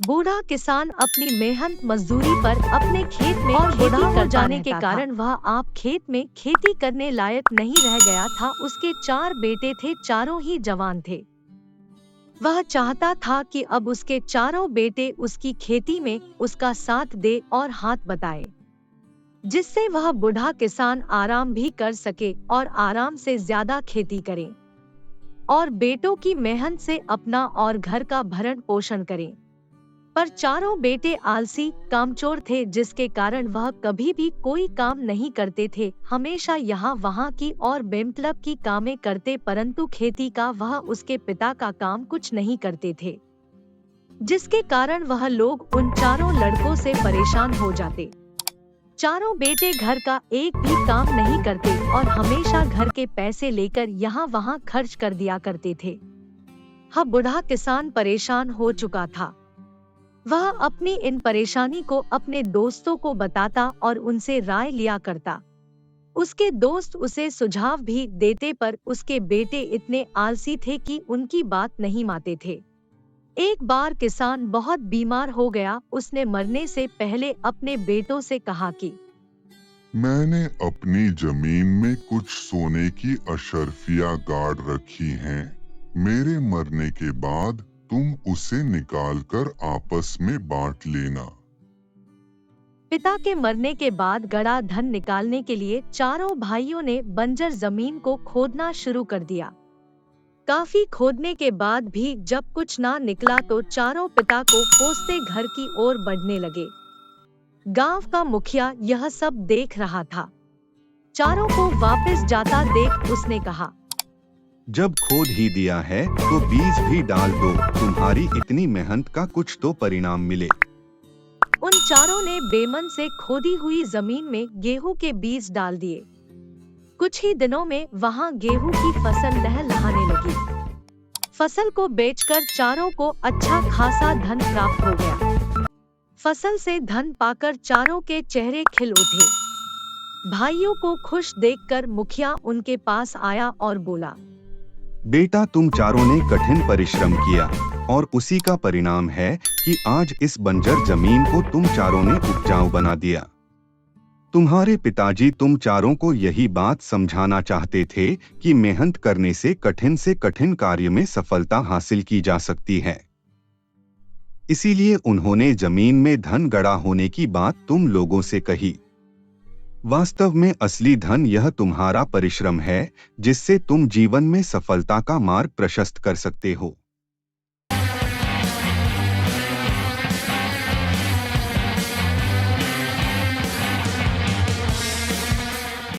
बूढ़ा किसान अपनी मेहनत मजदूरी पर अपने खेत में और बूढ़ा हो जाने के कारण वह आप खेत में खेती करने लायक नहीं रह गया था। उसके 4 बेटे थे, चारों ही जवान थे। वह चाहता था कि अब उसके चारों बेटे उसकी खेती में उसका साथ दे और हाथ बटाए, जिससे वह बूढ़ा किसान आराम भी कर सके और आराम से ज्यादा खेती करे और बेटों की मेहनत से अपना और घर का भरण पोषण करे। पर चारों बेटे आलसी कामचोर थे, जिसके कारण वह कभी भी कोई काम नहीं करते थे। हमेशा यहाँ वहाँ की और बेमतलब की कामें करते, परंतु खेती का वह उसके पिता का काम कुछ नहीं करते थे, जिसके कारण वह लोग उन चारों लड़कों से परेशान हो जाते। चारों बेटे घर का एक भी काम नहीं करते और हमेशा घर के पैसे लेकर यहाँ वहाँ खर्च कर दिया करते थे। हाँ, बूढ़ा किसान परेशान हो चुका था। वह अपनी इन परेशानी को अपने दोस्तों को बताता और उनसे राय लिया करता। उसके दोस्त उसे सुझाव भी देते, पर उसके बेटे इतने आलसी थे कि उनकी बात नहीं मानते थे। एक बार किसान बहुत बीमार हो गया। उसने मरने से पहले अपने बेटों से कहा कि मैंने अपनी जमीन में कुछ सोने की अशर्फियां गाड़ रखी हैं। मेरे मरने के बाद तुम उसे निकालकर आपस में बांट लेना। पिता के मरने के बाद गड़ा धन निकालने के लिए चारों भाइयों ने बंजर जमीन को खोदना शुरू कर दिया। काफी खोदने के बाद भी जब कुछ ना निकला तो चारों पिता को कोसते घर की ओर बढ़ने लगे। गांव का मुखिया यह सब देख रहा था। चारों को वापस जाता देख उसने कहा, जब खोद ही दिया है तो बीज भी डाल दो, तुम्हारी इतनी मेहनत का कुछ तो परिणाम मिले। उन चारों ने बेमन से खोदी हुई जमीन में गेहूं के बीज डाल दिए। कुछ ही दिनों में वहां गेहूं की फसल लहलहाने लगी। फसल को बेचकर चारों को अच्छा खासा धन प्राप्त हो गया। फसल से धन पाकर चारों के चेहरे खिल उठे। भाइयों को खुश देखकर मुखिया उनके पास आया और बोला, बेटा, तुम चारों ने कठिन परिश्रम किया और उसी का परिणाम है कि आज इस बंजर जमीन को तुम चारों ने उपजाऊ बना दिया। तुम्हारे पिताजी तुम चारों को यही बात समझाना चाहते थे कि मेहनत करने से कठिन कार्य में सफलता हासिल की जा सकती है। इसीलिए उन्होंने जमीन में धन गड़ा होने की बात तुम लोगों से कही। वास्तव में असली धन यह तुम्हारा परिश्रम है, जिससे तुम जीवन में सफलता का मार्ग प्रशस्त कर सकते हो।